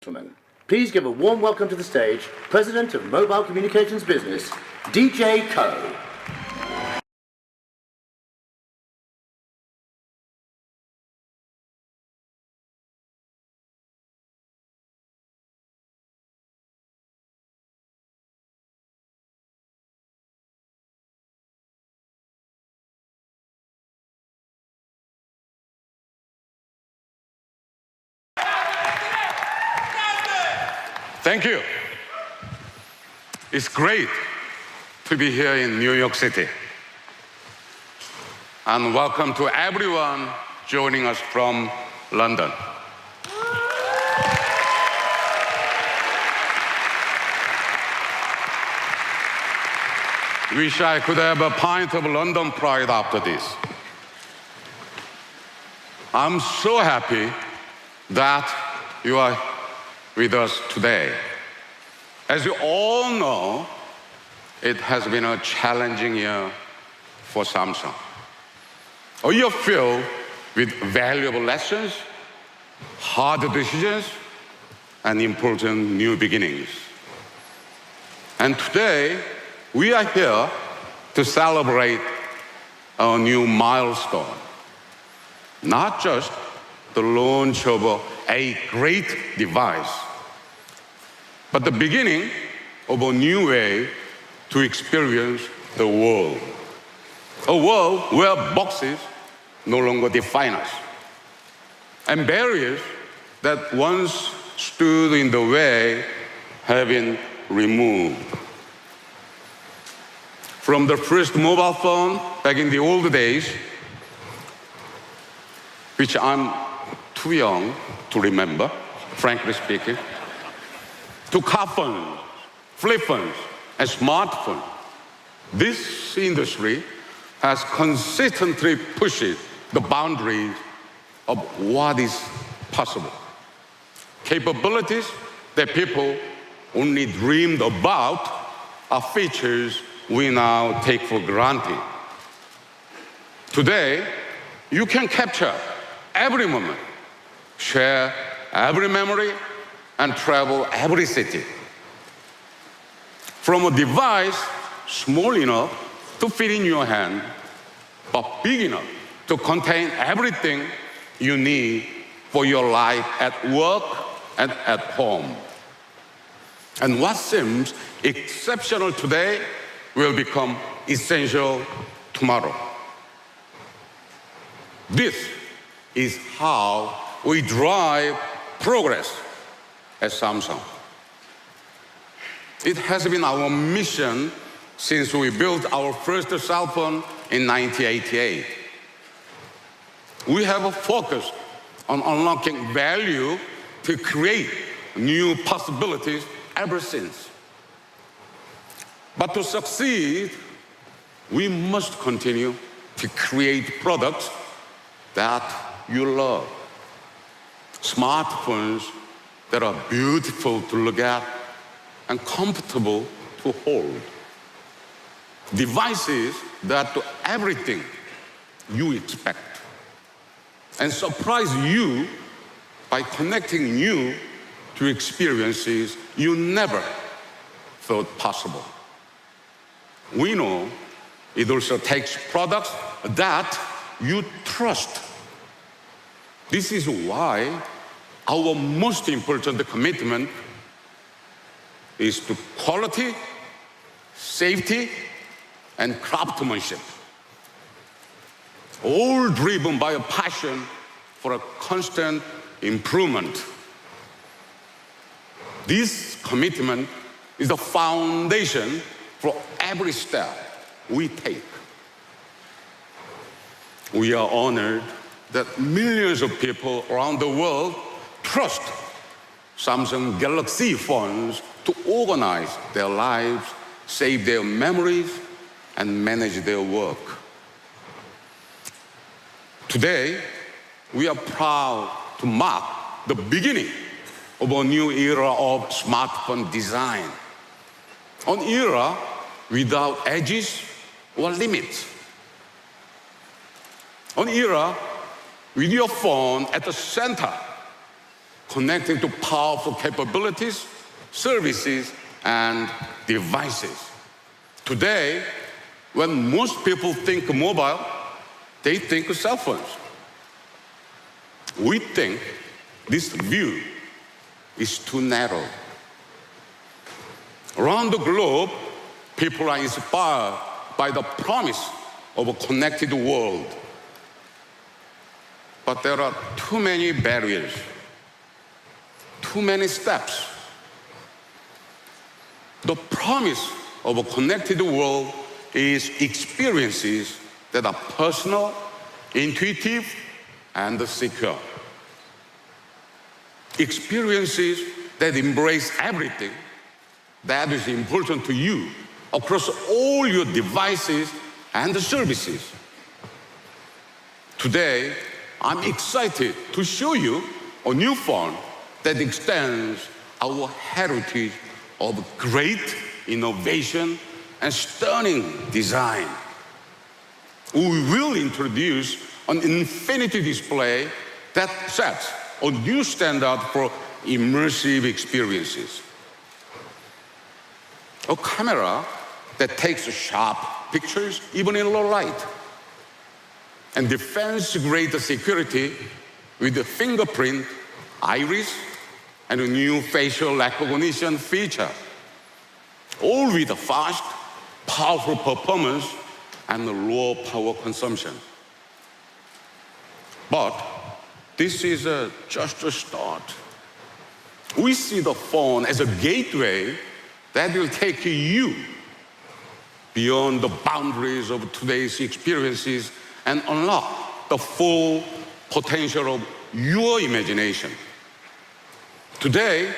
Gentlemen, please give a warm welcome to the stage, President of Mobile Communications Business, DJ Co. Thank you. It's great to be here in New York City. And welcome to everyone joining us from London. Wish I could have a pint of London pride after this. I'm so happy that you are with us today. As you all know, it has been a challenging year for Samsung. A year filled with valuable lessons, hard decisions, and important new beginnings. And today, we are here to celebrate a new milestone. Not just the launch of a great device, but the beginning of a new way to experience the world. A world where boxes no longer define us, and barriers that once stood in the way have been removed. From the first mobile phone back in the old days, which I'm too young to remember, frankly speaking, to car phones, flip phones, and smartphones. This industry has consistently pushed the boundaries of what is possible. Capabilities that people only dreamed about are features we now take for granted. Today, you can capture every moment, share every memory, and travel every city. From a device small enough to fit in your hand, but big enough to contain everything you need for your life at work and at home. And what seems exceptional today will become essential tomorrow. This is how we drive progress at Samsung. It has been our mission since we built our first cell phone in 1988. We have focused on unlocking value to create new possibilities ever since. But to succeed, we must continue to create products that you love. Smartphones that are beautiful to look at and comfortable to hold. Devices that do everything you expect and surprise you by connecting you to experiences you never thought possible. We know it also takes products that you trust. This is why our most important commitment is to quality, safety, and craftsmanship, all driven by a passion for a constant improvement. This commitment is the foundation for every step we take. We are honored that millions of people around the world trust Samsung Galaxy phones to organize their lives, save their memories, and manage their work. Today, we are proud to mark the beginning of a new era of smartphone design, an era without edges or limits, an era with your phone at the center, connecting to powerful capabilities, services, and devices. Today, when most people think mobile, they think cell phones. We think this view is too narrow. Around the globe, people are inspired by the promise of a connected world. But there are too many barriers, too many steps. The promise of a connected world is experiences that are personal, intuitive, and secure. Experiences that embrace everything that is important to you across all your devices and services. Today, I'm excited to show you a new phone that extends our heritage of great innovation and stunning design. We will introduce an infinity display that sets a new standard for immersive experiences. A camera that takes sharp pictures even in low light, and defense-grade security with the fingerprint, iris, and a new facial recognition feature, all with a fast, powerful performance and a low power consumption. But this is just a start. We see the phone as a gateway that will take you beyond the boundaries of today's experiences and unlock the full potential of your imagination. Today,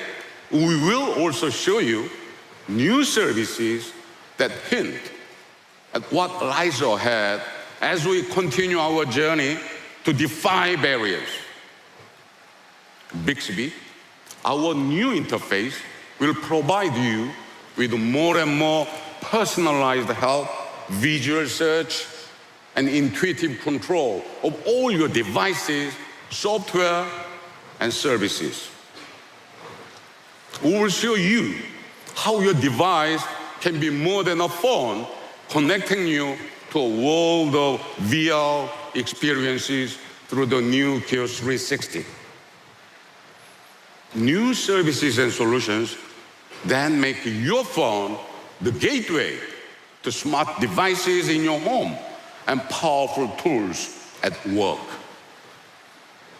we will also show you new services that hint at what lies ahead as we continue our journey to defy barriers. Bixby, our new interface, will provide you with more and more personalized help, visual search, and intuitive control of all your devices, software, and services. We will show you how your device can be more than a phone, connecting you to a world of VR experiences through the new Geos 360. New services and solutions then make your phone the gateway to smart devices in your home and powerful tools at work.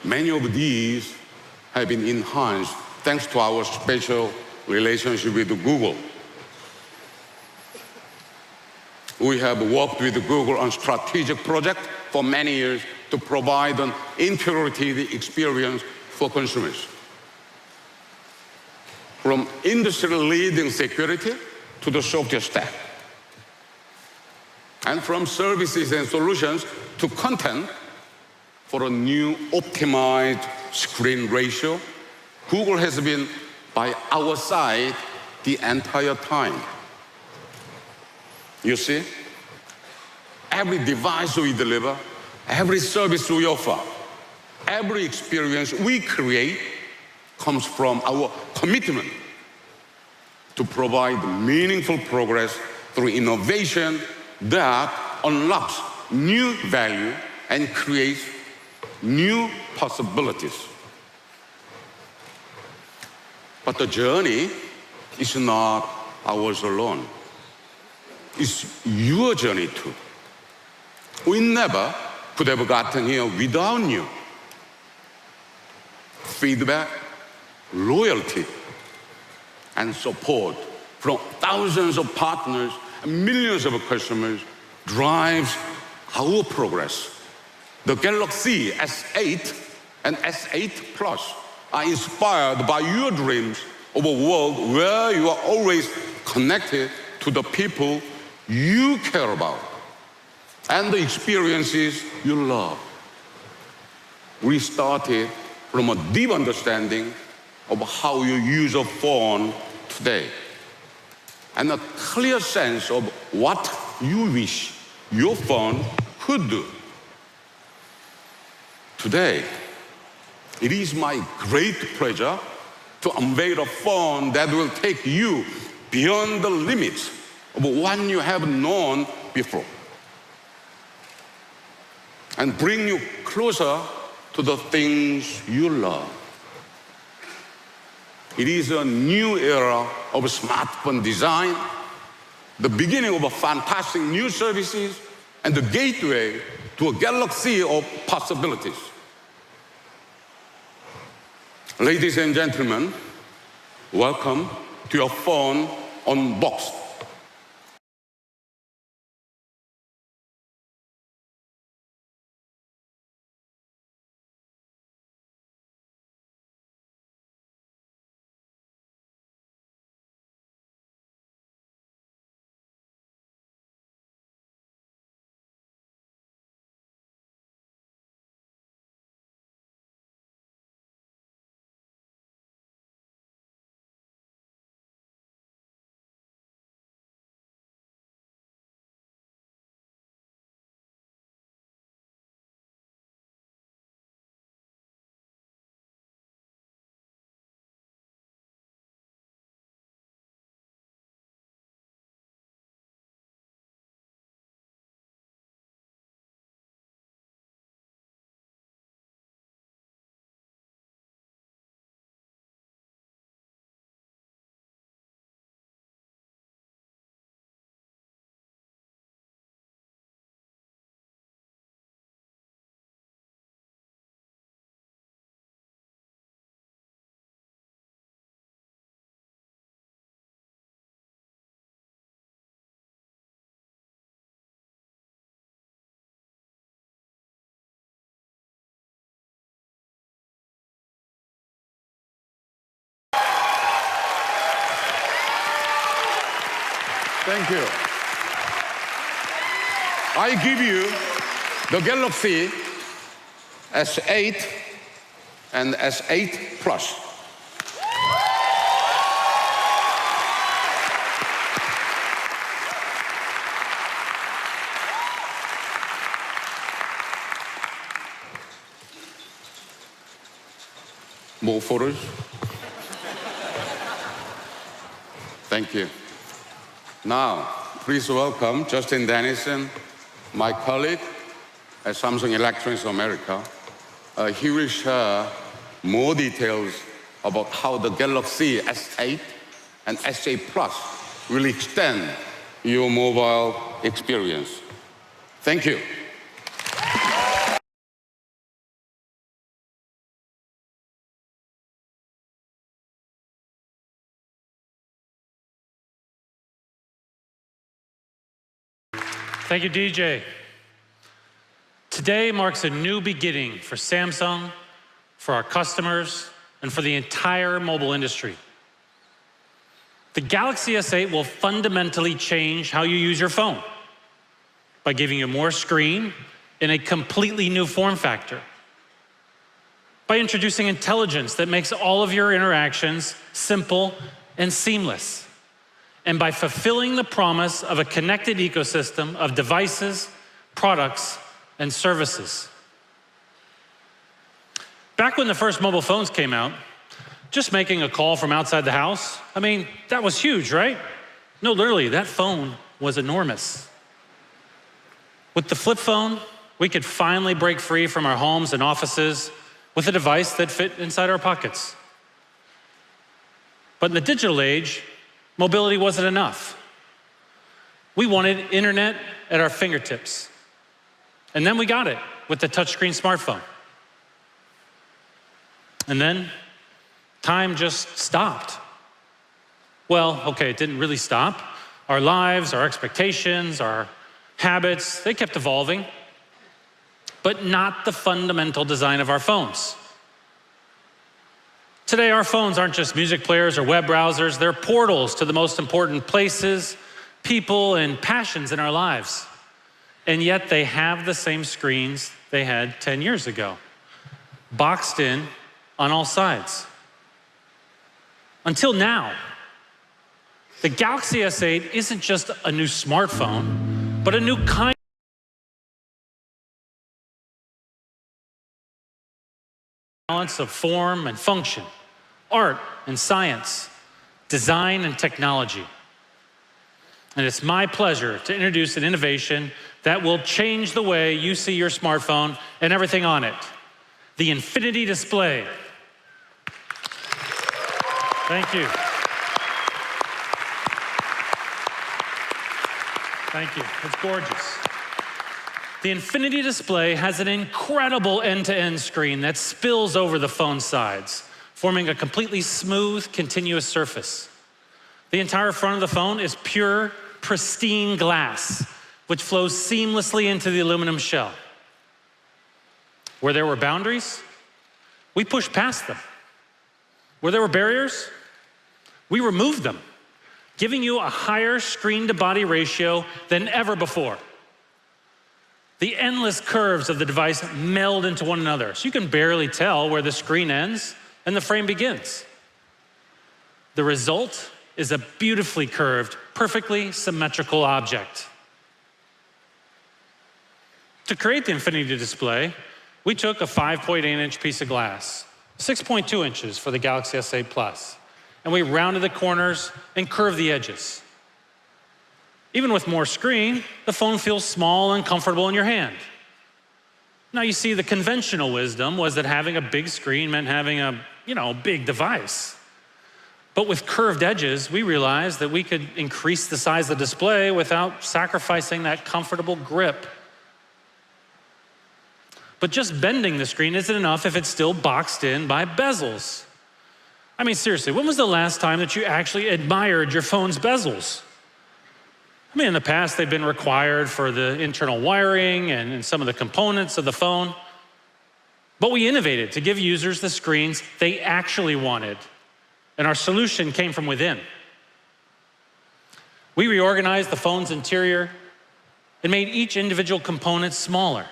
Many of these have been enhanced thanks to our special relationship with Google. We have worked with Google on strategic projects for many years to provide an integrated experience for consumers. From industry-leading security to the software stack, and from services and solutions to content for a new optimized screen ratio, Google has been by our side the entire time. You see, every device we deliver, every service we offer, every experience we create comes from our commitment to provide meaningful progress through innovation that unlocks new value and creates new possibilities. But the journey is not ours alone. It's your journey too. We never could have gotten here without you. Feedback, loyalty, and support from thousands of partners and millions of customers drives our progress. The Galaxy S8 and S8 Plus are inspired by your dreams of a world where you are always connected to the people you care about and the experiences you love. We started from a deep understanding of how you use a phone today and a clear sense of what you wish your phone could do. Today, It is my great pleasure to unveil a phone that will take you beyond the limits of what you have known before and bring you closer to the things you love. It is a new era of smartphone design, the beginning of a fantastic new services, and the gateway to a galaxy of possibilities. Ladies and gentlemen, welcome to your phone unboxed. Thank you. I give you the Galaxy S8 and S8 Plus. More photos? Thank you. Now, please welcome Justin Dennison, my colleague at Samsung Electronics America. He will share more details about how the Galaxy S8 and S8 Plus will extend your mobile experience. Thank you. Thank you, DJ. Today marks a new beginning for Samsung, for our customers, and for the entire mobile industry. The Galaxy S8 will fundamentally change how you use your phone by giving you more screen in a completely new form factor, by introducing intelligence that makes all of your interactions simple and seamless, and by fulfilling the promise of a connected ecosystem of devices, products, and services. Back when the first mobile phones came out, just making a call from outside the house, I mean, that was huge, right? No, literally, that phone was enormous. With the flip phone, we could finally break free from our homes and offices with a device that fit inside our pockets. But in the digital age, mobility wasn't enough. We wanted internet at our fingertips. And then we got it with the touchscreen smartphone. And then time just stopped. Well, okay, it didn't really stop. Our lives, our expectations, our habits, they kept evolving, but not the fundamental design of our phones. Today, our phones aren't just music players or web browsers, they're portals to the most important places, people, and passions in our lives. And yet they have the same screens they had 10 years ago, boxed in on all sides. Until now, the Galaxy S8 isn't just a new smartphone, but a new kind balance of form and function, art and science, design and technology. And it's my pleasure to introduce an innovation that will change the way you see your smartphone and everything on it, the Infinity Display. Thank you. Thank you. It's gorgeous. The Infinity Display has an incredible end-to-end screen that spills over the phone sides, forming a completely smooth, continuous surface. The entire front of the phone is pure, pristine glass, which flows seamlessly into the aluminum shell. Where there were boundaries, we pushed past them. Where there were barriers, we removed them, giving you a higher screen-to-body ratio than ever before. The endless curves of the device meld into one another, so you can barely tell where the screen ends and the frame begins. The result is a beautifully curved, perfectly symmetrical object. To create the Infinity Display, we took a 5.8-inch piece of glass, 6.2 inches for the Galaxy S8 Plus, and we rounded the corners and curved the edges. Even with more screen, the phone feels small and comfortable in your hand. Now you see, the conventional wisdom was that having a big screen meant having a, big device. But with curved edges, we realized that we could increase the size of the display without sacrificing that comfortable grip. But just bending the screen isn't enough if it's still boxed in by bezels. I mean, seriously, when was the last time that you actually admired your phone's bezels? I mean, in the past, they've been required for the internal wiring and some of the components of the phone. But we innovated to give users the screens they actually wanted. And our solution came from within. We reorganized the phone's interior and made each individual component smaller.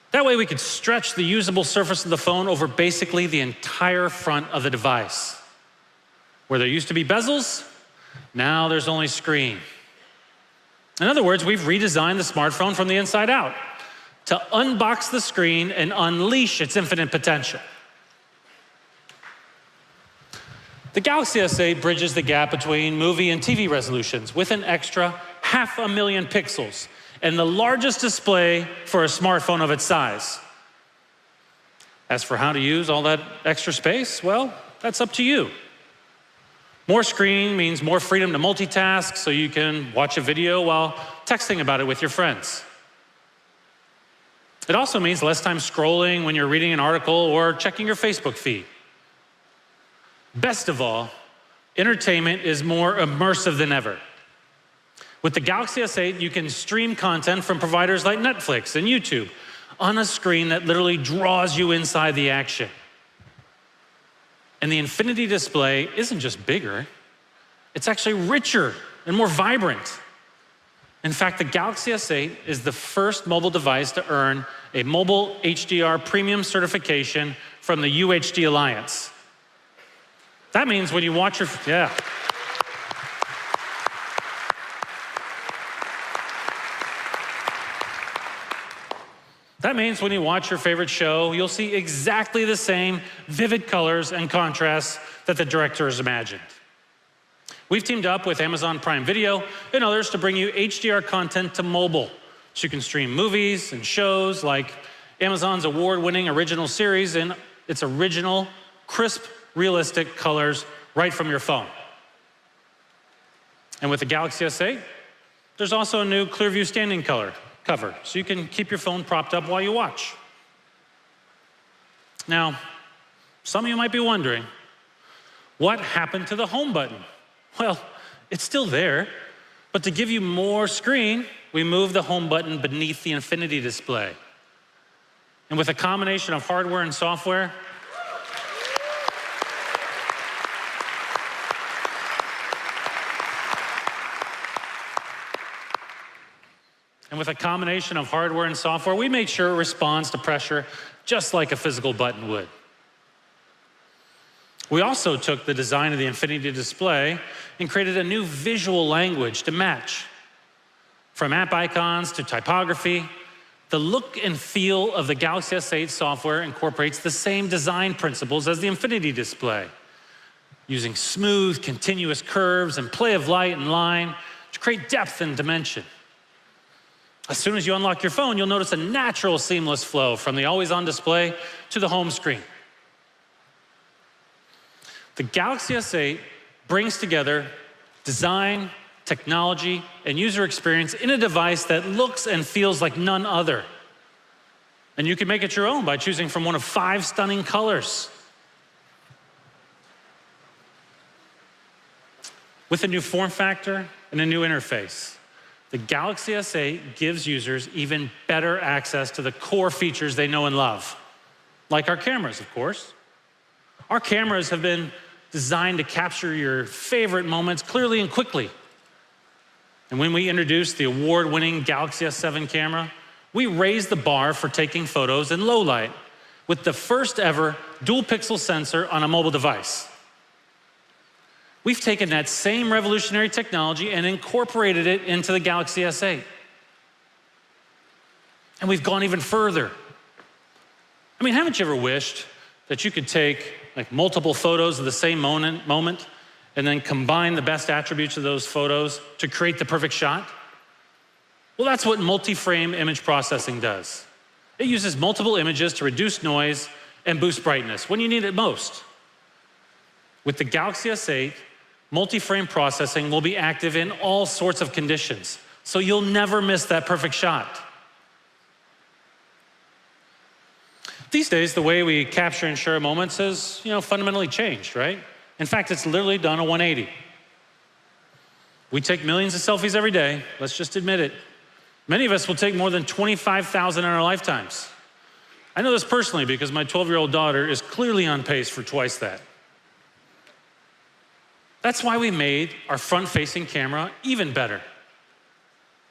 That way we could stretch the usable surface of the phone over basically the entire front of the device. Where there used to be bezels, now there's only screen. In other words, we've redesigned the smartphone from the inside out to unbox the screen and unleash its infinite potential. The Galaxy S8 bridges the gap between movie and TV resolutions with an extra 500,000 pixels and the largest display for a smartphone of its size. As for how to use all that extra space, well, that's up to you. More screen means more freedom to multitask, so you can watch a video while texting about it with your friends. It also means less time scrolling when you're reading an article or checking your Facebook feed. Best of all, entertainment is more immersive than ever. With the Galaxy S8, you can stream content from providers like Netflix and YouTube on a screen that literally draws you inside the action. And the Infinity Display isn't just bigger, it's actually richer and more vibrant. In fact, the Galaxy S8 is the first mobile device to earn a mobile HDR premium certification from the UHD Alliance. That means when you watch your, That means when you watch your favorite show, you'll see exactly the same vivid colors and contrasts that the director has imagined. We've teamed up with Amazon Prime Video and others to bring you HDR content to mobile, so you can stream movies and shows like Amazon's award-winning original series in its original, crisp, realistic colors right from your phone. And with the Galaxy S8, there's also a new Clearview standing cover, so you can keep your phone propped up while you watch. Now, some of you might be wondering, what happened to the home button? Well, it's still there, but to give you more screen, we moved the home button beneath the Infinity Display. And with a combination of hardware and software, we made sure it responds to pressure just like a physical button would. We also took the design of the Infinity Display and created a new visual language to match. From app icons to typography, The look and feel of the Galaxy S8 software incorporates the same design principles as the Infinity display, using smooth, continuous curves and play of light and line to create depth and dimension. As soon as you unlock your phone, you'll notice a natural, seamless flow from the always-on display to the home screen. The Galaxy S8 brings together design, technology, and user experience in a device that looks and feels like none other. And you can make it your own by choosing from one of 5 stunning colors. With a new form factor and a new interface, the Galaxy S8 gives users even better access to the core features they know and love, like our cameras, of course. Our cameras have been designed to capture your favorite moments clearly and quickly. And when we introduced the award-winning Galaxy S7 camera, we raised the bar for taking photos in low light with the first ever dual-pixel sensor on a mobile device. We've taken that same revolutionary technology and incorporated it into the Galaxy S8. And we've gone even further. I mean, haven't you ever wished that you could take like multiple photos of the same moment and then combine the best attributes of those photos to create the perfect shot? Well, that's what multi-frame image processing does. It uses multiple images to reduce noise and boost brightness when you need it most. With the Galaxy S8, multi-frame processing will be active in all sorts of conditions, so you'll never miss that perfect shot. These days, the way we capture and share moments has, fundamentally changed, right? In fact, it's literally done a 180. We take millions of selfies every day, let's just admit it. Many of us will take more than 25,000 in our lifetimes. I know this personally because my 12-year-old daughter is clearly on pace for twice that. That's why we made our front-facing camera even better.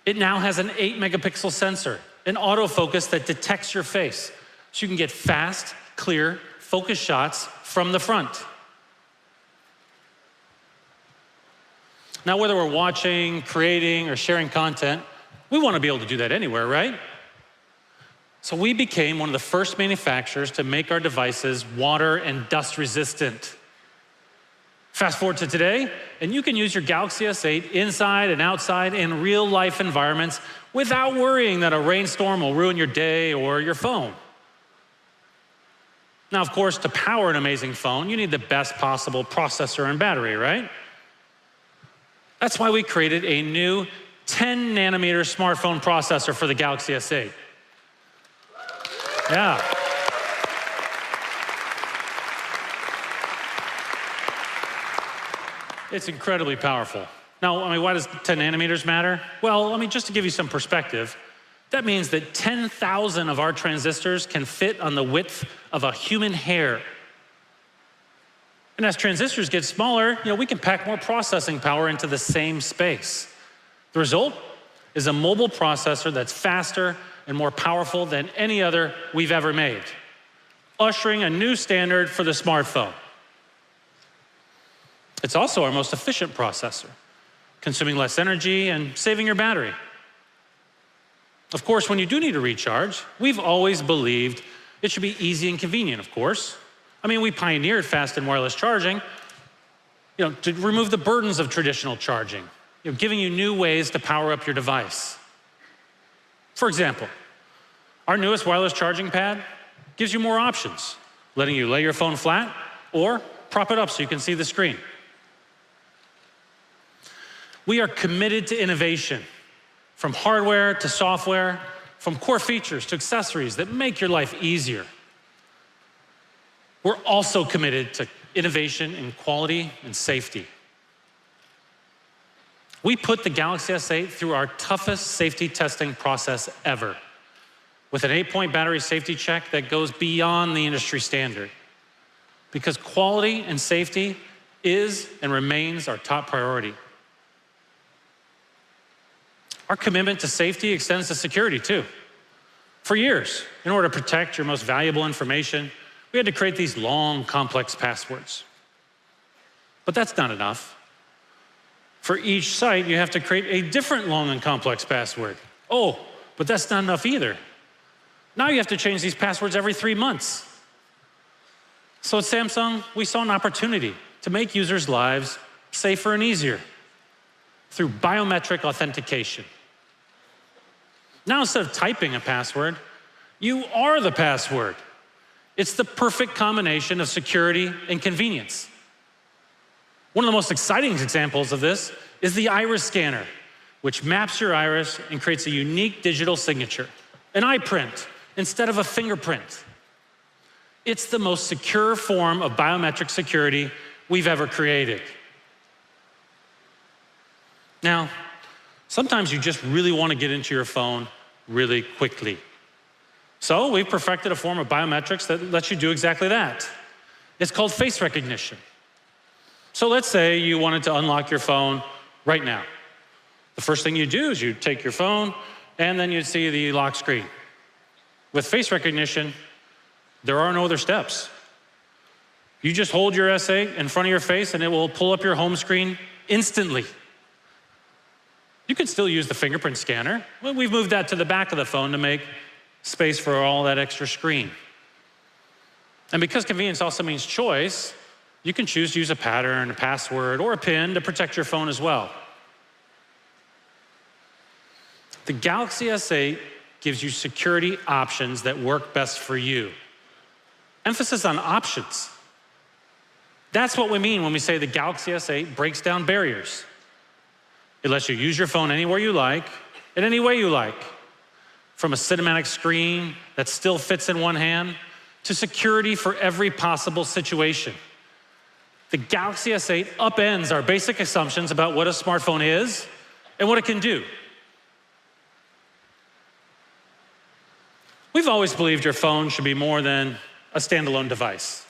It now has an 8-megapixel sensor, an autofocus that detects your face, so you can get fast, clear, focused shots from the front. Now, whether we're watching, creating, or sharing content, we want to be able to do that anywhere, right? So we became one of the first manufacturers to make our devices water and dust resistant. Fast forward to today, and you can use your Galaxy S8 inside and outside in real-life environments without worrying that a rainstorm will ruin your day or your phone. Now, of course, to power an amazing phone, you need the best possible processor and battery, right? That's why we created a new 10-nanometer smartphone processor for the Galaxy S8. Yeah. It's incredibly powerful. Now, why does 10 nanometers matter? Well, just to give you some perspective, that means that 10,000 of our transistors can fit on the width of a human hair. And as transistors get smaller, we can pack more processing power into the same space. The result is a mobile processor that's faster and more powerful than any other we've ever made, ushering a new standard for the smartphone. It's also our most efficient processor, consuming less energy and saving your battery. Of course, when you do need to recharge, we've always believed it should be easy and convenient, of course. We pioneered fast and wireless charging, to remove the burdens of traditional charging, giving you new ways to power up your device. For example, our newest wireless charging pad gives you more options, letting you lay your phone flat or prop it up so you can see the screen. We are committed to innovation, from hardware to software, from core features to accessories that make your life easier. We're also committed to innovation in quality and safety. We put the Galaxy S8 through our toughest safety testing process ever, with an 8-point battery safety check that goes beyond the industry standard, because quality and safety is and remains our top priority. Our commitment to safety extends to security too. For years, in order to protect your most valuable information, we had to create these long, complex passwords. But that's not enough. For each site, you have to create a different long and complex password. Oh, but that's not enough either. Now you have to change these passwords every 3 months. So at Samsung, we saw an opportunity to make users' lives safer and easier through biometric authentication. Now instead of typing a password, you are the password. It's the perfect combination of security and convenience. One of the most exciting examples of this is the iris scanner, which maps your iris and creates a unique digital signature, an iPrint instead of a fingerprint. It's the most secure form of biometric security we've ever created. Now, sometimes you just really want to get into your phone really quickly. So we've perfected a form of biometrics that lets you do exactly that. It's called face recognition. So let's say you wanted to unlock your phone right now. The first thing you do is you take your phone and then you see the lock screen. With face recognition, there are no other steps. You just hold your SA in front of your face and it will pull up your home screen instantly. You can still use the fingerprint scanner. Well, we've moved that to the back of the phone to make space for all that extra screen. And because convenience also means choice, you can choose to use a pattern, a password, or a PIN to protect your phone as well. The Galaxy S8 gives you security options that work best for you. Emphasis on options. That's what we mean when we say the Galaxy S8 breaks down barriers. It lets you use your phone anywhere you like, in any way you like. From a cinematic screen that still fits in one hand, to security for every possible situation. The Galaxy S8 upends our basic assumptions about what a smartphone is and what it can do. We've always believed your phone should be more than a standalone device.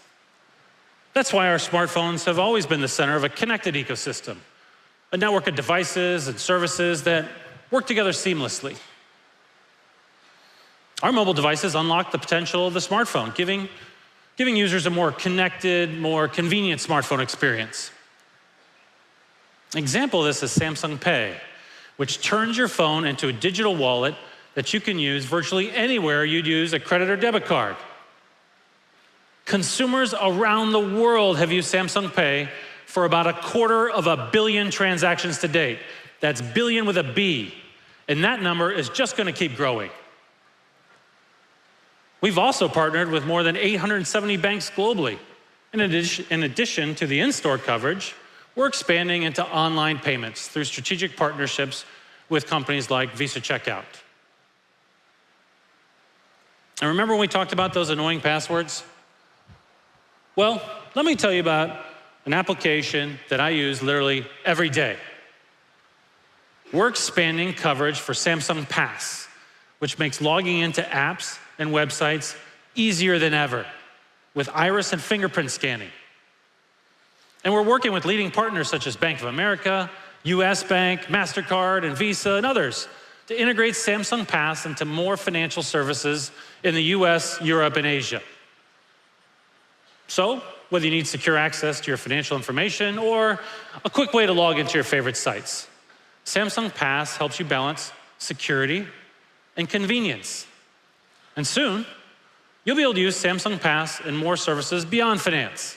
That's why our smartphones have always been the center of a connected ecosystem, a network of devices and services that work together seamlessly. Our mobile devices unlock the potential of the smartphone, giving users a more connected, more convenient smartphone experience. An example of this is Samsung Pay, which turns your phone into a digital wallet that you can use virtually anywhere you'd use a credit or debit card. Consumers around the world have used Samsung Pay for about 250 million transactions to date. That's billion with a B. And that number is just going to keep growing. We've also partnered with more than 870 banks globally. In addition to the in-store coverage, we're expanding into online payments through strategic partnerships with companies like Visa Checkout. And remember when we talked about those annoying passwords? Well, let me tell you about an application that I use literally every day. We're expanding coverage for Samsung Pass, which makes logging into apps and websites easier than ever with iris and fingerprint scanning. And we're working with leading partners such as Bank of America, US Bank, MasterCard, and Visa, and others to integrate Samsung Pass into more financial services in the US, Europe, and Asia. So, whether you need secure access to your financial information or a quick way to log into your favorite sites, Samsung Pass helps you balance security and convenience. And soon, you'll be able to use Samsung Pass in more services beyond finance.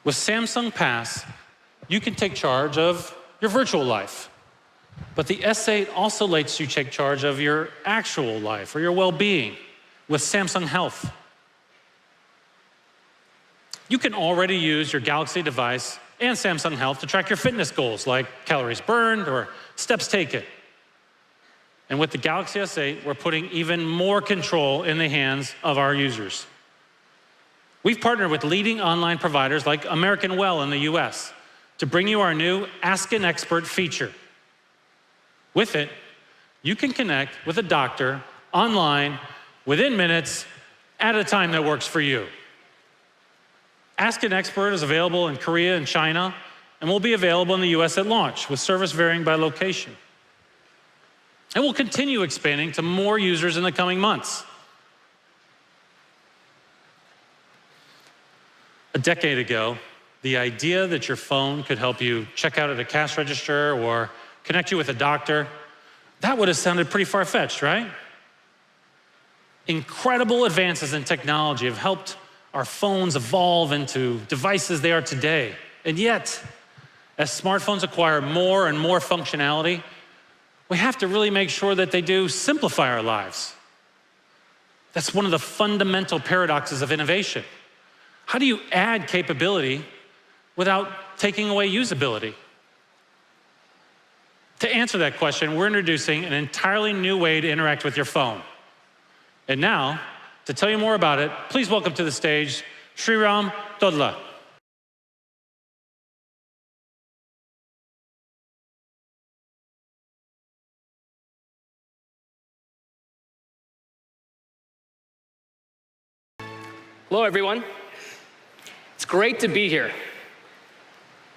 With Samsung Pass, you can take charge of your virtual life. But the S8 also lets you take charge of your actual life or your well-being with Samsung Health. You can already use your Galaxy device and Samsung Health to track your fitness goals like calories burned or steps taken. And with the Galaxy S8, we're putting even more control in the hands of our users. We've partnered with leading online providers like American Well in the US to bring you our new Ask an Expert feature. With it, you can connect with a doctor online within minutes at a time that works for you. Ask an Expert is available in Korea and China and will be available in the US at launch with service varying by location. And we'll continue expanding to more users in the coming months. A decade ago, the idea that your phone could help you check out at a cash register or connect you with a doctor That would have sounded pretty far-fetched, right? Incredible advances in technology have helped our phones evolve into devices they are today. And yet, as smartphones acquire more and more functionality, we have to really make sure that they do simplify our lives. That's one of the fundamental paradoxes of innovation. How do you add capability without taking away usability? To answer that question, we're introducing an entirely new way to interact with your phone. And now, to tell you more about it, please welcome to the stage Shriram Dodla. Hello, everyone. It's great to be here.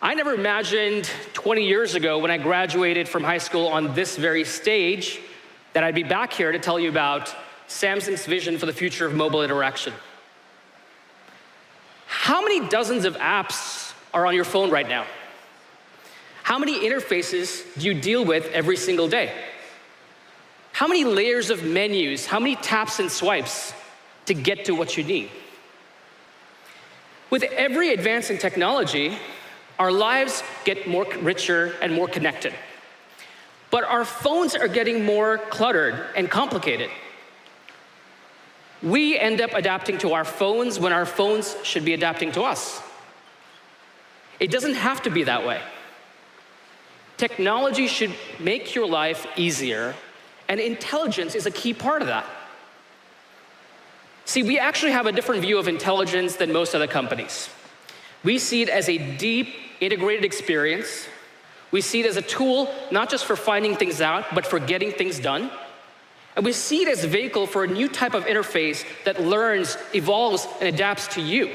I never imagined 20 years ago when I graduated from high school on this very stage that I'd be back here to tell you about Samsung's vision for the future of mobile interaction. How many dozens of apps are on your phone right now? How many interfaces do you deal with every single day? How many layers of menus, how many taps and swipes to get to what you need? With every advance in technology, our lives get more richer and more connected. But our phones are getting more cluttered and complicated. We end up adapting to our phones when our phones should be adapting to us. It doesn't have to be that way. Technology should make your life easier, and intelligence is a key part of that. See, we actually have a different view of intelligence than most other companies. We see it as a deep, integrated experience. We see it as a tool, not just for finding things out, but for getting things done. And we see it as a vehicle for a new type of interface that learns, evolves, and adapts to you.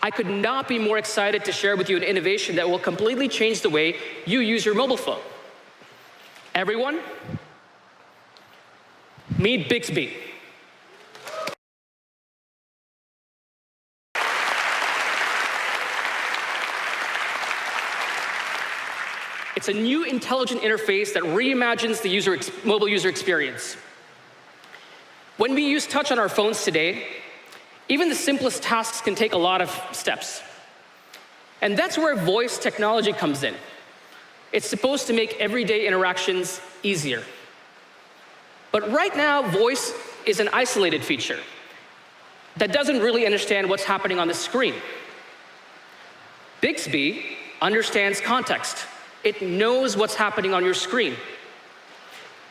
I could not be more excited to share with you an innovation that will completely change the way you use your mobile phone. Everyone, meet Bixby. It's a new intelligent interface that reimagines the mobile user experience. When we use touch on our phones today, even the simplest tasks can take a lot of steps. And that's where voice technology comes in. It's supposed to make everyday interactions easier. But right now, voice is an isolated feature that doesn't really understand what's happening on the screen. Bixby understands context. It knows what's happening on your screen,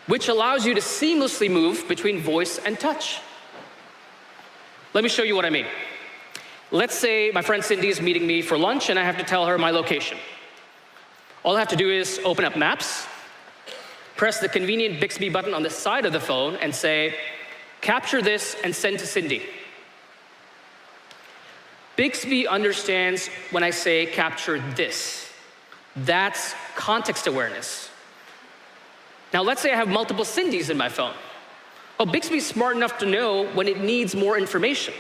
which allows you to seamlessly move between voice and touch. Let me show you what I mean. Let's say my friend Cindy is meeting me for lunch and I have to tell her my location. All I have to do is open up Maps, press the convenient Bixby button on the side of the phone and say, capture this and send to Cindy. Bixby understands when I say capture this. That's context awareness. Now let's say I have multiple Cindys in my phone. Well, Bixby's smart enough to know when it needs more information.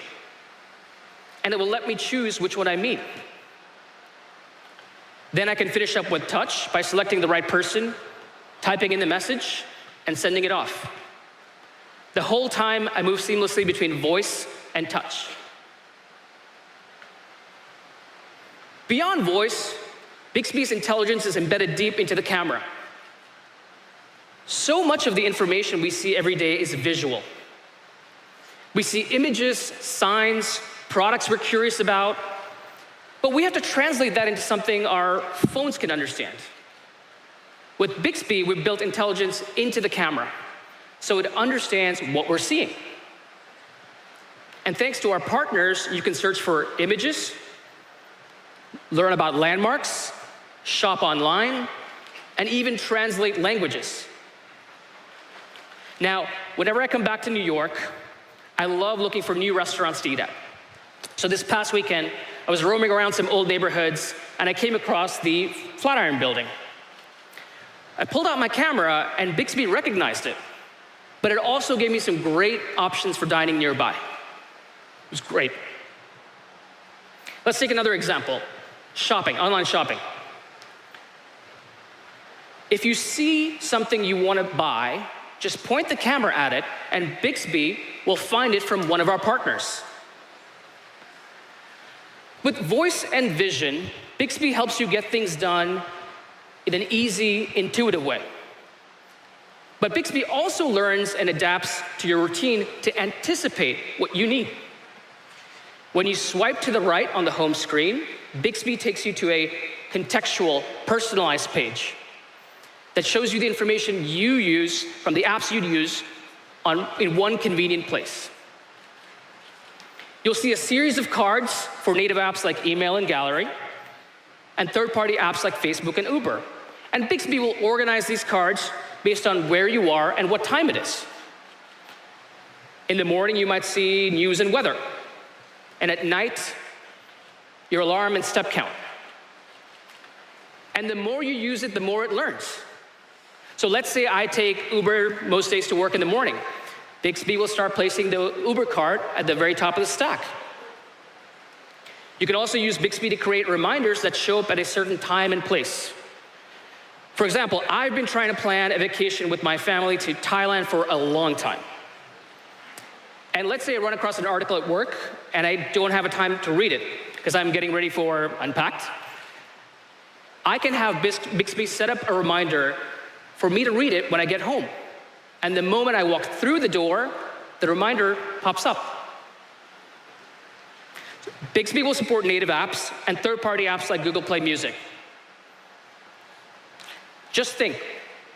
And it will let me choose which one I meet. Then I can finish up with touch by selecting the right person, typing in the message, and sending it off. The whole time I move seamlessly between voice and touch. Beyond voice, Bixby's intelligence is embedded deep into the camera. So much of the information we see every day is visual. We see images, signs, products we're curious about, but we have to translate that into something our phones can understand. With Bixby, we've built intelligence into the camera, so it understands what we're seeing. And thanks to our partners, you can search for images, learn about landmarks, shop online, and even translate languages. Now, whenever I come back to New York, I love looking for new restaurants to eat at. So this past weekend, I was roaming around some old neighborhoods, and I came across the Flatiron Building. I pulled out my camera, and Bixby recognized it, but it also gave me some great options for dining nearby. It was great. Let's take another example, shopping, online shopping. If you see something you want to buy, just point the camera at it, and Bixby will find it from one of our partners. With voice and vision, Bixby helps you get things done in an easy, intuitive way. But Bixby also learns and adapts to your routine to anticipate what you need. When you swipe to the right on the home screen, Bixby takes you to a contextual, personalized page that shows you the information you use from the apps you'd use in one convenient place. You'll see a series of cards for native apps like email and gallery, and third-party apps like Facebook and Uber. And Bixby will organize these cards based on where you are and what time it is. In the morning, you might see news and weather. And at night, your alarm and step count. And the more you use it, the more it learns. So let's say I take Uber most days to work in the morning. Bixby will start placing the Uber cart at the very top of the stack. You can also use Bixby to create reminders that show up at a certain time and place. For example, I've been trying to plan a vacation with my family to Thailand for a long time. And let's say I run across an article at work and I don't have a time to read it because I'm getting ready for Unpacked. I can have Bixby set up a reminder for me to read it when I get home. And the moment I walk through the door, the reminder pops up. Bixby will support native apps and third-party apps like Google Play Music. Just think,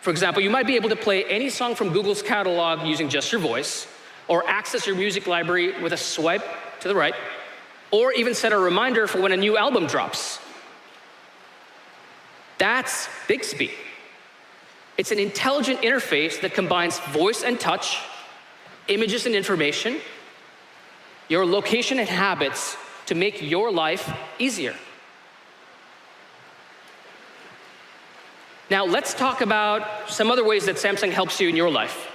for example, you might be able to play any song from Google's catalog using just your voice, or access your music library with a swipe to the right, or even set a reminder for when a new album drops. That's Bixby. It's an intelligent interface that combines voice and touch, images and information, your location and habits to make your life easier. Now let's talk about some other ways that Samsung helps you in your life.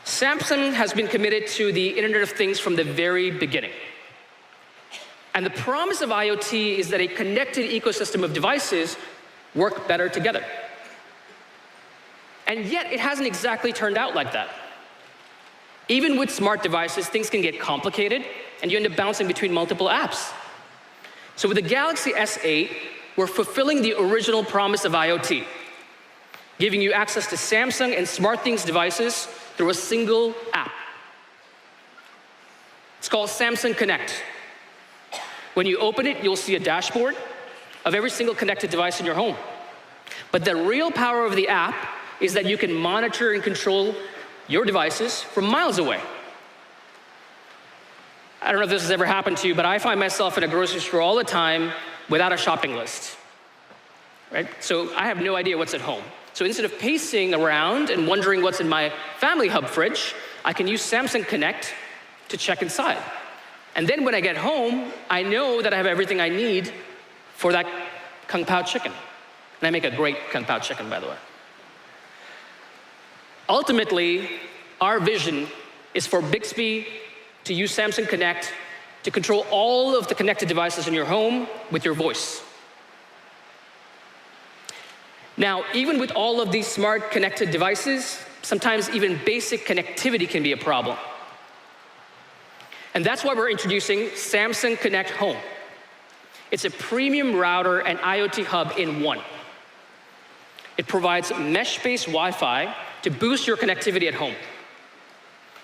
Samsung has been committed to the Internet of Things from the very beginning. And the promise of IoT is that a connected ecosystem of devices work better together. And yet, it hasn't exactly turned out like that. Even with smart devices, things can get complicated, and you end up bouncing between multiple apps. So with the Galaxy S8, we're fulfilling the original promise of IoT, giving you access to Samsung and SmartThings devices through a single app. It's called Samsung Connect. When you open it, you'll see a dashboard of every single connected device in your home. But the real power of the app is that you can monitor and control your devices from miles away. I don't know if this has ever happened to you, but I find myself in a grocery store all the time without a shopping list, right? So I have no idea what's at home. So instead of pacing around and wondering what's in my Family Hub fridge, I can use Samsung Connect to check inside. And then when I get home, I know that I have everything I need for that Kung Pao chicken. And I make a great Kung Pao chicken, by the way. Ultimately, our vision is for Bixby to use Samsung Connect to control all of the connected devices in your home with your voice. Now, even with all of these smart connected devices, sometimes even basic connectivity can be a problem. And that's why we're introducing Samsung Connect Home. It's a premium router and IoT hub in one. It provides mesh-based Wi-Fi to boost your connectivity at home.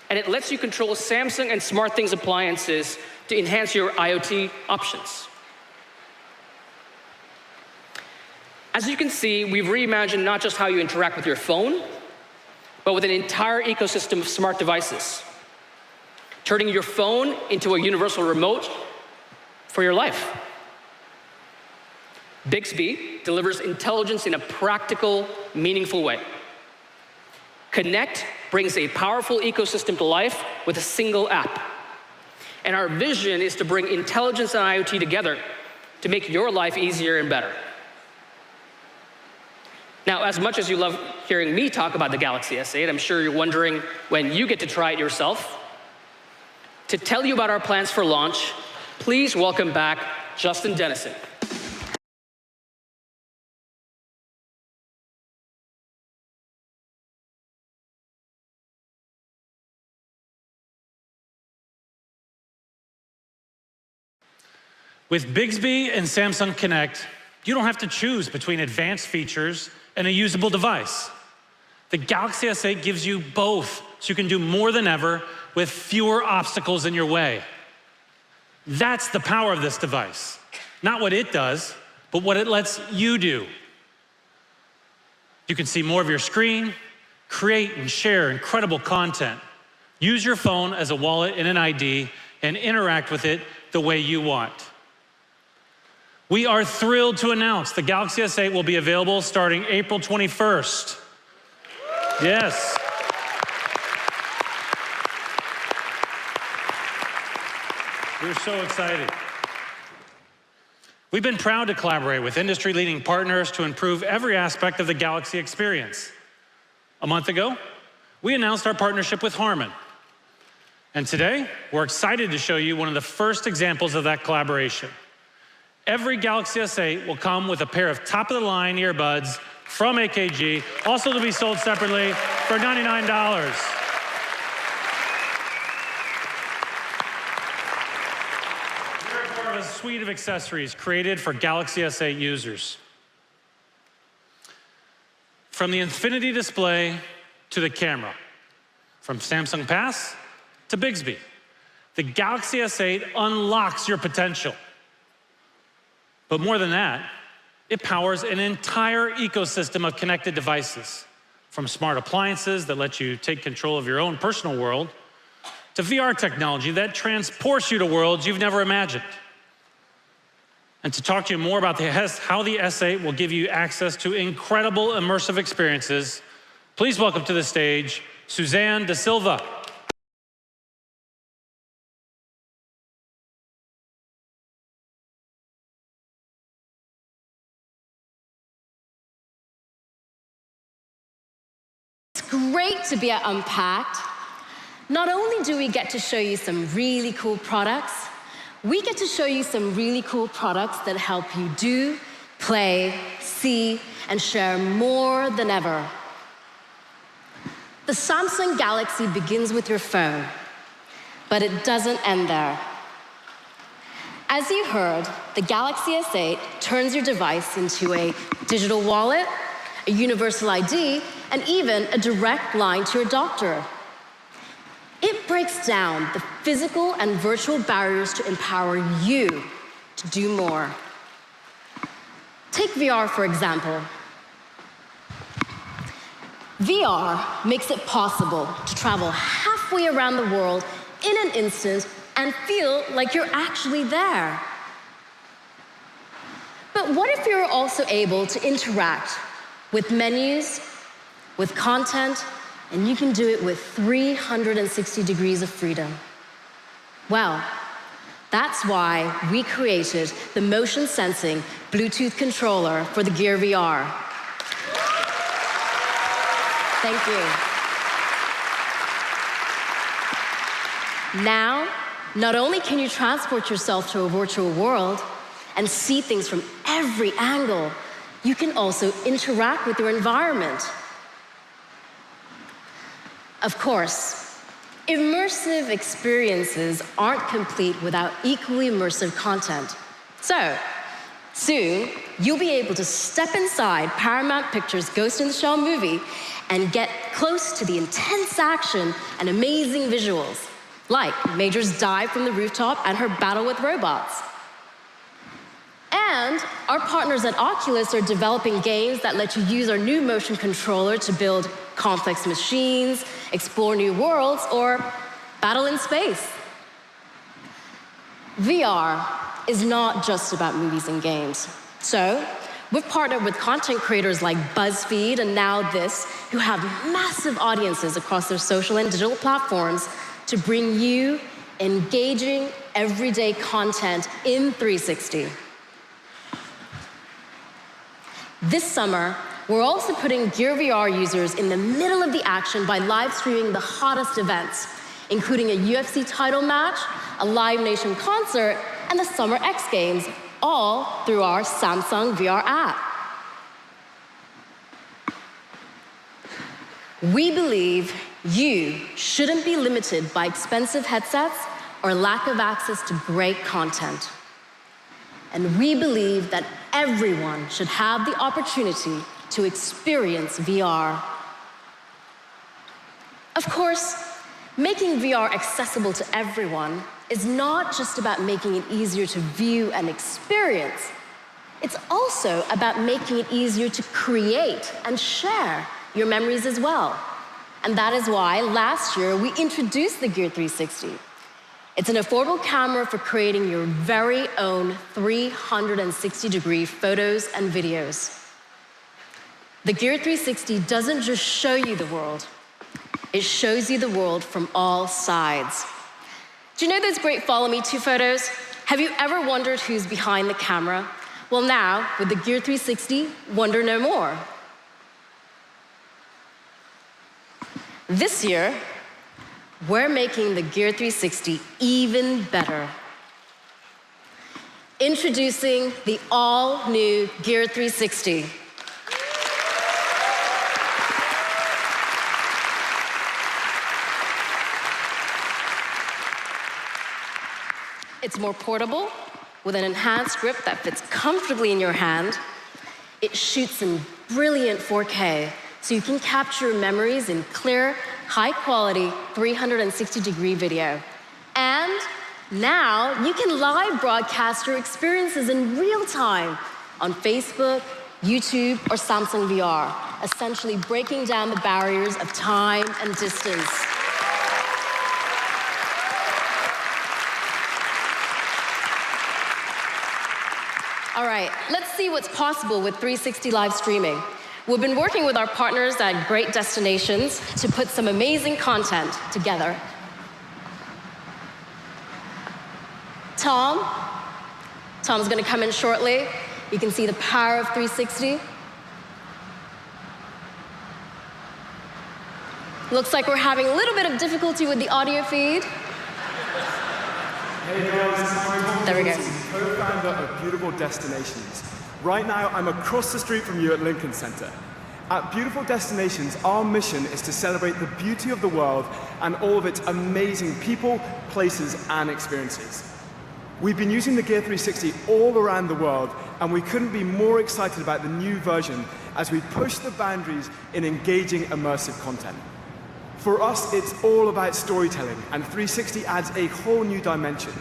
And it lets you control Samsung and SmartThings appliances to enhance your IoT options. As you can see, we've reimagined not just how you interact with your phone, but with an entire ecosystem of smart devices, turning your phone into a universal remote for your life. Bixby delivers intelligence in a practical, meaningful way. Connect brings a powerful ecosystem to life with a single app. And our vision is to bring intelligence and IoT together to make your life easier and better. Now, as much as you love hearing me talk about the Galaxy S8, I'm sure you're wondering when you get to try it yourself. To tell you about our plans for launch, please welcome back Justin Dennison. With Bixby and Samsung Connect, you don't have to choose between advanced features and a usable device. The Galaxy S8 gives you both, so you can do more than ever with fewer obstacles in your way. That's the power of this device. Not what it does, but what it lets you do. You can see more of your screen, create and share incredible content, use your phone as a wallet and an ID, and interact with it the way you want. We are thrilled to announce the Galaxy S8 will be available starting April 21st. Yes. We're so excited. We've been proud to collaborate with industry-leading partners to improve every aspect of the Galaxy experience. A month ago, we announced our partnership with Harman. And today, we're excited to show you one of the first examples of that collaboration. Every Galaxy S8 will come with a pair of top-of-the-line earbuds from AKG, also to be sold separately for $99. They're part of a suite of accessories created for Galaxy S8 users. From the infinity display to the camera, from Samsung Pass to Bixby, the Galaxy S8 unlocks your potential. But more than that, it powers an entire ecosystem of connected devices, from smart appliances that let you take control of your own personal world, to VR technology that transports you to worlds you've never imagined. And to talk to you more about how the S8 will give you access to incredible immersive experiences, please welcome to the stage Suzanne Da Silva. Great to be at Unpacked. Not only do we get to show you some really cool products, we get to show you some really cool products that help you do, play, see, and share more than ever. The Samsung Galaxy begins with your phone, but it doesn't end there. As you heard, the Galaxy S8 turns your device into a digital wallet, a universal ID, and even a direct line to your doctor. It breaks down the physical and virtual barriers to empower you to do more. Take VR, for example. VR makes it possible to travel halfway around the world in an instant and feel like you're actually there. But what if you're also able to interact with menus, with content, and you can do it with 360 degrees of freedom? Well, that's why we created the motion sensing Bluetooth controller for the Gear VR. Thank you. Now, not only can you transport yourself to a virtual world and see things from every angle, you can also interact with your environment. Of course, immersive experiences aren't complete without equally immersive content. So, soon, you'll be able to step inside Paramount Pictures' Ghost in the Shell movie and get close to the intense action and amazing visuals, like Major's dive from the rooftop and her battle with robots. And our partners at Oculus are developing games that let you use our new motion controller to build complex machines, explore new worlds, or battle in space. VR is not just about movies and games. So, we've partnered with content creators like BuzzFeed and Now This, who have massive audiences across their social and digital platforms to bring you engaging, everyday content in 360. This summer, we're also putting Gear VR users in the middle of the action by live streaming the hottest events, including a UFC title match, a Live Nation concert, and the Summer X Games, all through our Samsung VR app. We believe you shouldn't be limited by expensive headsets or lack of access to great content. And we believe that everyone should have the opportunity to experience VR. Of course, making VR accessible to everyone is not just about making it easier to view and experience. It's also about making it easier to create and share your memories as well. And that is why last year we introduced the Gear 360. It's an affordable camera for creating your very own 360-degree photos and videos. The Gear 360 doesn't just show you the world, it shows you the world from all sides. Do you know those great Follow Me To photos? Have you ever wondered who's behind the camera? Well, now, with the Gear 360, wonder no more. This year, we're making the Gear 360 even better. Introducing the all-new Gear 360. It's more portable, with an enhanced grip that fits comfortably in your hand. It shoots in brilliant 4K, so you can capture memories in clear, high-quality 360-degree video. And now you can live broadcast your experiences in real time on Facebook, YouTube, or Samsung VR, essentially breaking down the barriers of time and distance. All right, let's see what's possible with 360 live streaming. We've been working with our partners at great destinations to put some amazing content together. Tom's gonna come in shortly. You can see the power of 360. Looks like we're having a little bit of difficulty with the audio feed. Hey guys, There we go. co-founder of Beautiful Destinations. Right now, I'm across the street from you at Lincoln Center. At Beautiful Destinations, our mission is to celebrate the beauty of the world and all of its amazing people, places, and experiences. We've been using the Gear 360 all around the world, and we couldn't be more excited about the new version as we push the boundaries in engaging immersive content. For us, it's all about storytelling, and 360 adds a whole new dimension.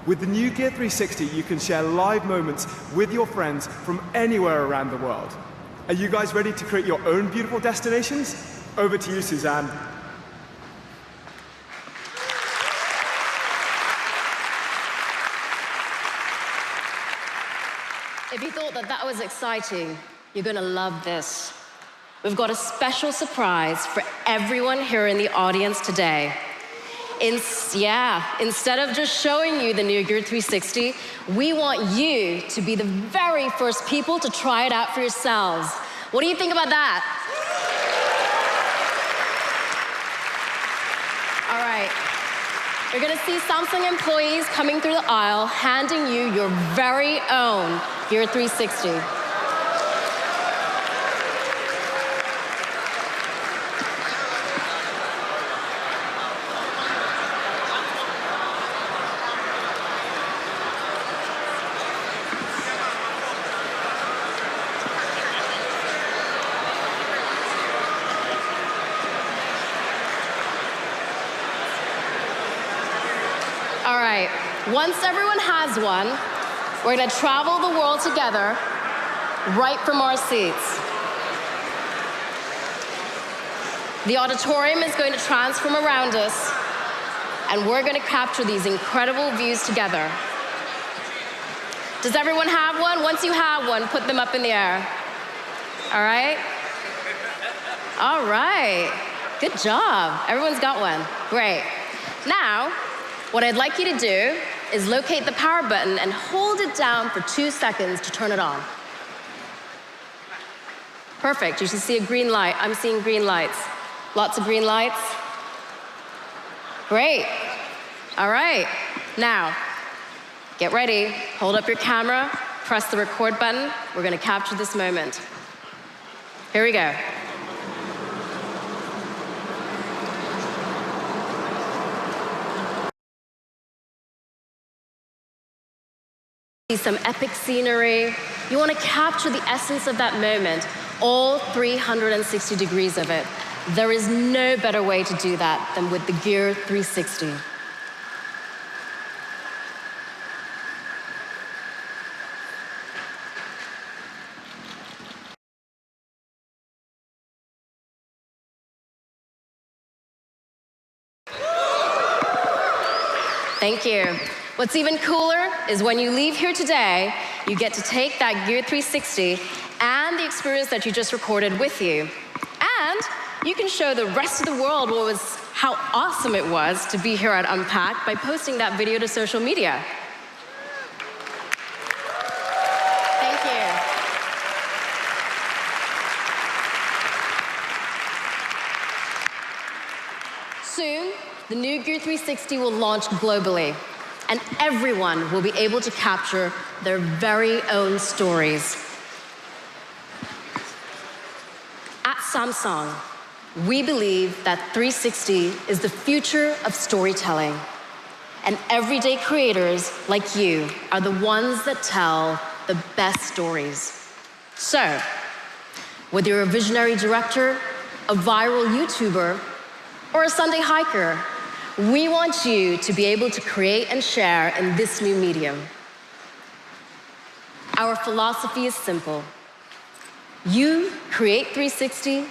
With the new Gear 360, you can share live moments with your friends from anywhere around the world. Are you guys ready to create your own beautiful destinations? Over to you, Suzanne. If you thought that was exciting, you're gonna love this. We've got a special surprise for everyone here in the audience today. Instead of just showing you the new Gear 360, we want you to be the very first people to try it out for yourselves. What do you think about that? All right. You're gonna see Samsung employees coming through the aisle, handing you your very own Gear 360. All right, once everyone has one, we're gonna travel the world together, right from our seats. The auditorium is going to transform around us, and we're gonna capture these incredible views together. Does everyone have one? Once you have one, put them up in the air. All right? All right, good job. Everyone's got one, great. Now, what I'd like you to do is locate the power button and hold it down for 2 seconds to turn it on. Perfect, you should see a green light. I'm seeing green lights. Lots of green lights. Great. All right, now, get ready. Hold up your camera, press the record button. We're gonna capture this moment. Here we go. see some epic scenery. You want to capture the essence of that moment, all 360 degrees of it. There is no better way to do that than with the Gear 360. Thank you. What's even cooler is when you leave here today, you get to take that Gear 360 and the experience that you just recorded with you. And you can show the rest of the world how awesome it was to be here at Unpacked by posting that video to social media. Thank you. Soon, the new Gear 360 will launch globally, and everyone will be able to capture their very own stories. At Samsung, we believe that 360 is the future of storytelling, and everyday creators like you are the ones that tell the best stories. So, whether you're a visionary director, a viral YouTuber, or a Sunday hiker, we want you to be able to create and share in this new medium. Our philosophy is simple. You create 360,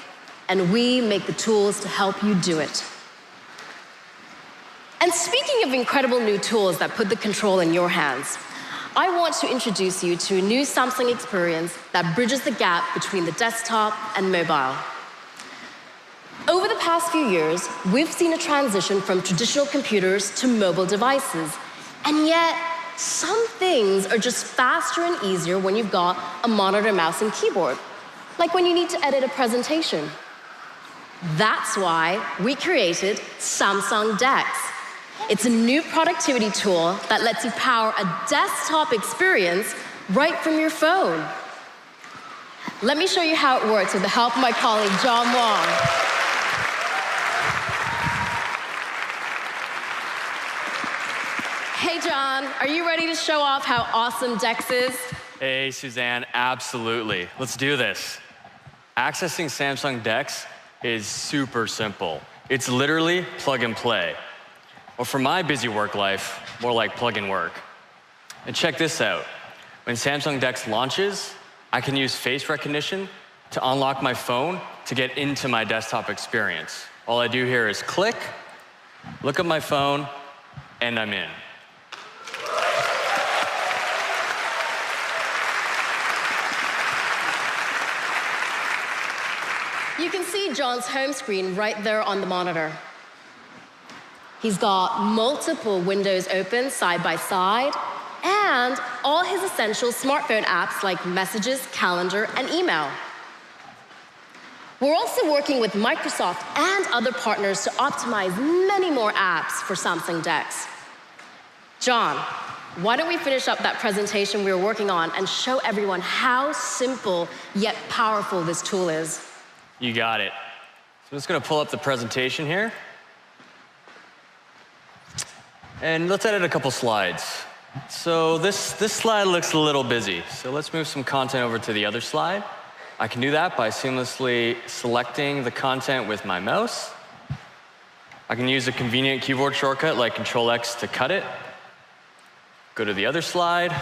and we make the tools to help you do it. And speaking of incredible new tools that put the control in your hands, I want to introduce you to a new Samsung experience that bridges the gap between the desktop and mobile. Over the past few years, we've seen a transition from traditional computers to mobile devices. And yet, some things are just faster and easier when you've got a monitor, mouse, and keyboard, like when you need to edit a presentation. That's why we created Samsung DeX. It's a new productivity tool that lets you power a desktop experience right from your phone. Let me show you how it works with the help of my colleague, John Wong. Hey, John, are you ready to show off how awesome DeX is? Hey, Suzanne, absolutely. Let's do this. Accessing Samsung DeX is super simple. It's literally plug and play. Or for my busy work life, more like plug and work. And check this out. When Samsung DeX launches, I can use face recognition to unlock my phone to get into my desktop experience. All I do here is click, look at my phone, and I'm in. You can see John's home screen right there on the monitor. He's got multiple windows open side by side, and all his essential smartphone apps like Messages, Calendar, and Email. We're also working with Microsoft and other partners to optimize many more apps for Samsung DeX. John, why don't we finish up that presentation we were working on and show everyone how simple yet powerful this tool is? You got it. So I'm just gonna pull up the presentation here. And let's edit a couple slides. So this slide looks a little busy. So let's move some content over to the other slide. I can do that by seamlessly selecting the content with my mouse. I can use a convenient keyboard shortcut like Control-X to cut it. Go to the other slide,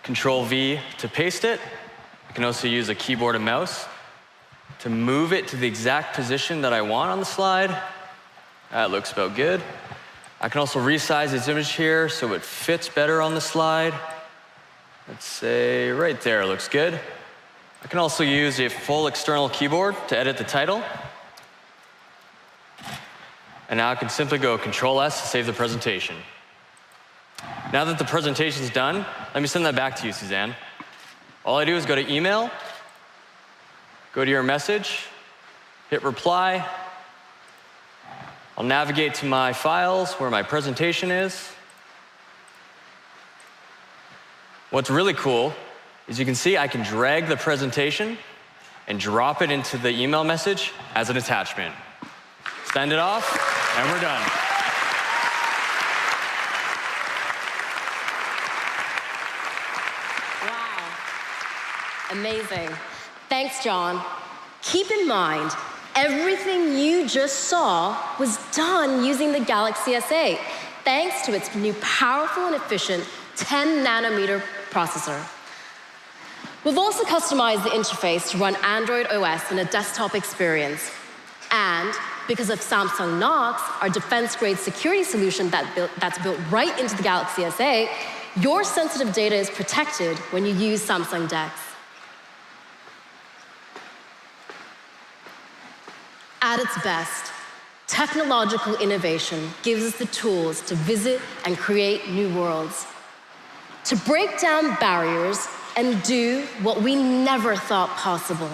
Control-V to paste it. I can also use a keyboard and mouse to move it to the exact position that I want on the slide. That looks about good. I can also resize this image here so it fits better on the slide. Let's say right there, looks good. I can also use a full external keyboard to edit the title. And now I can simply go Control-S to save the presentation. Now that the presentation's done, let me send that back to you, Suzanne. All I do is go to Email, go to your message, hit Reply. I'll navigate to my files where my presentation is. What's really cool is you can see I can drag the presentation and drop it into the email message as an attachment. Send it off, and we're done. Amazing. Thanks, John. Keep in mind, everything you just saw was done using the Galaxy S8, thanks to its new powerful and efficient 10 nanometer processor. We've also customized the interface to run Android OS in a desktop experience. And because of Samsung Knox, our defense-grade security solution that's built right into the Galaxy S8, your sensitive data is protected when you use Samsung DeX. At its best, technological innovation gives us the tools to visit and create new worlds, to break down barriers and do what we never thought possible.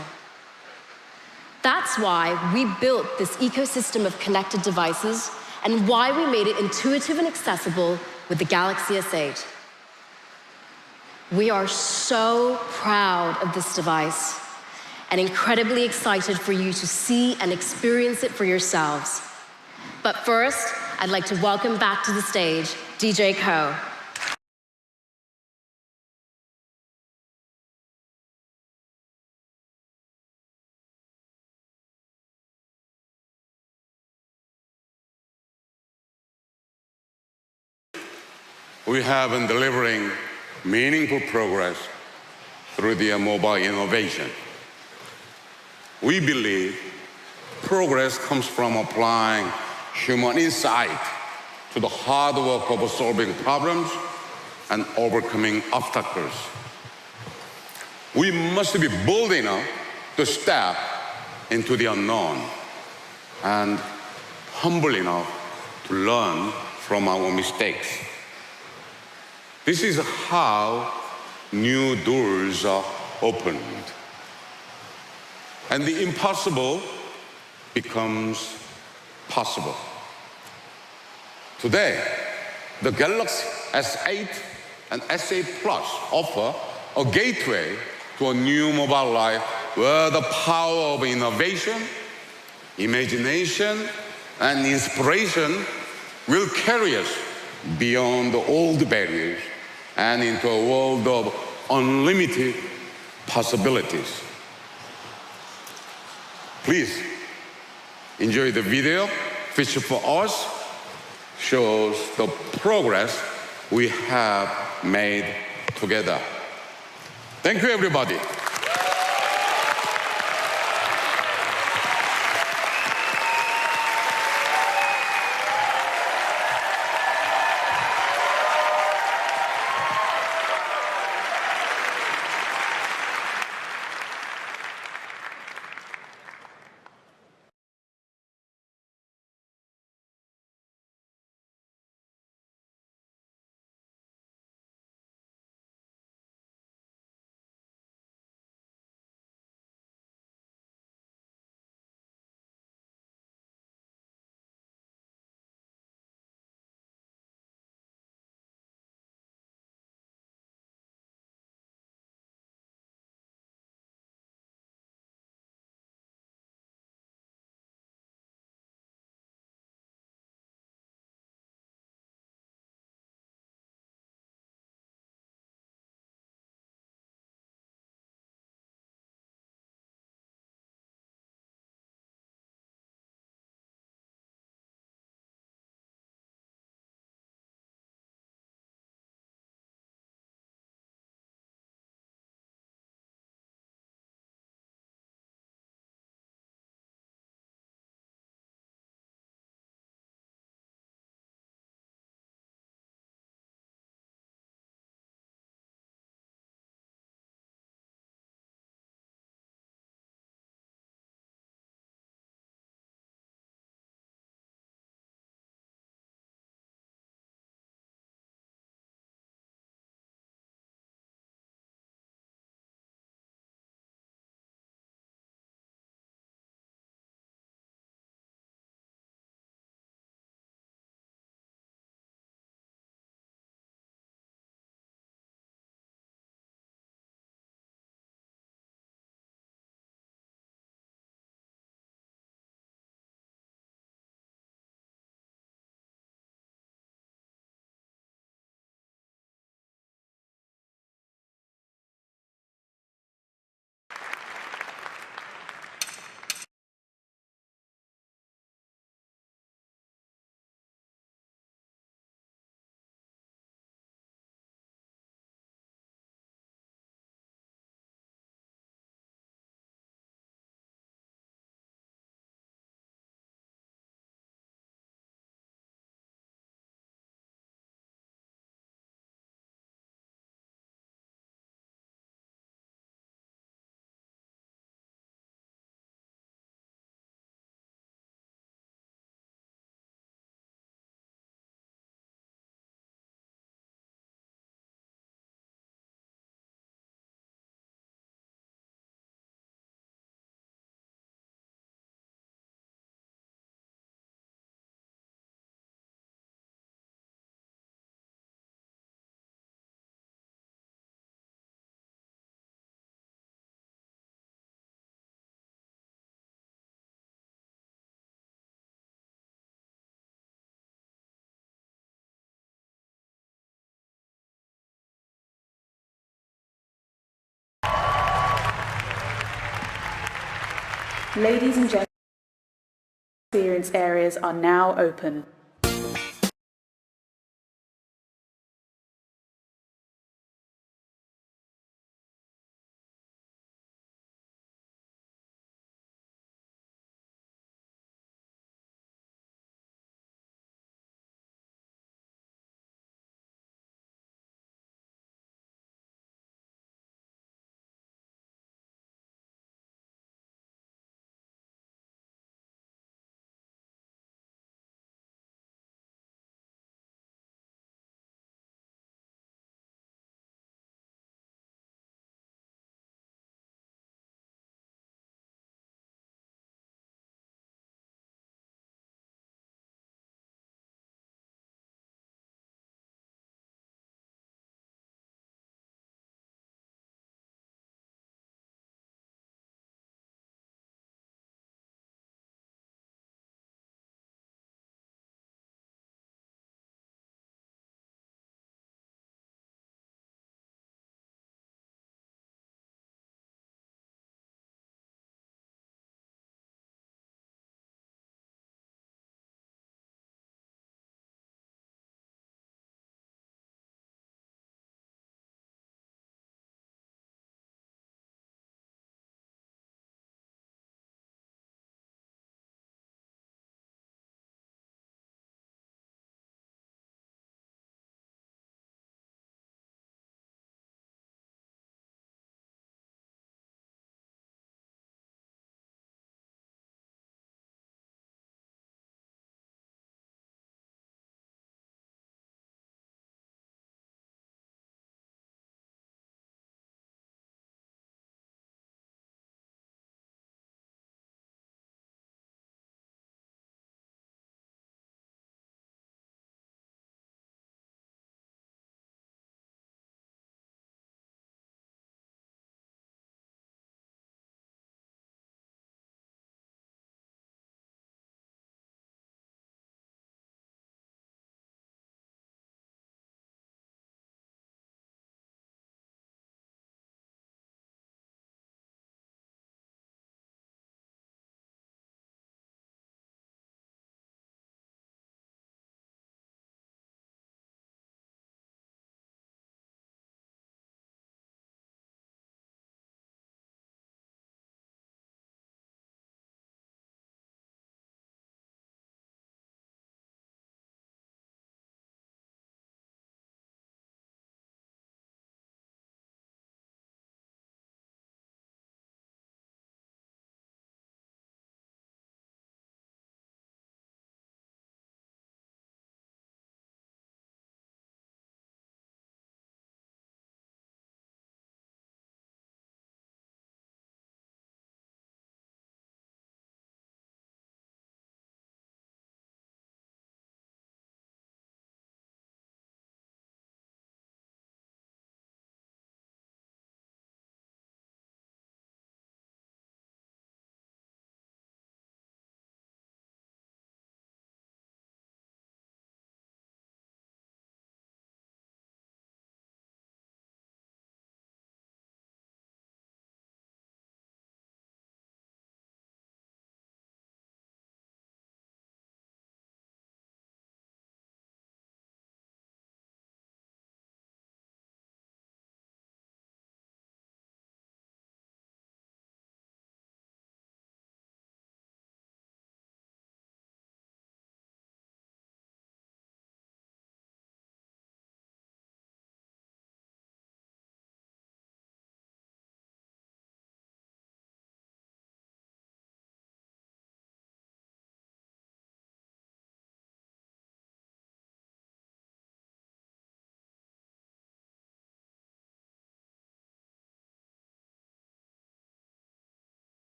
That's why we built this ecosystem of connected devices and why we made it intuitive and accessible with the Galaxy S8. We are so proud of this device and incredibly excited for you to see and experience it for yourselves. But first, I'd like to welcome back to the stage DJ Ko. We have been delivering meaningful progress through the mobile innovation. We believe progress comes from applying human insight to the hard work of solving problems and overcoming obstacles. We must be bold enough to step into the unknown and humble enough to learn from our mistakes. This is how new doors are opened. And the impossible becomes possible. Today, the Galaxy S8 and S8 Plus offer a gateway to a new mobile life where the power of innovation, imagination, and inspiration will carry us beyond the old barriers and into a world of unlimited possibilities. Please enjoy the video, which for us shows the progress we have made together. Thank you, everybody. Ladies and gentlemen, experience areas are now open.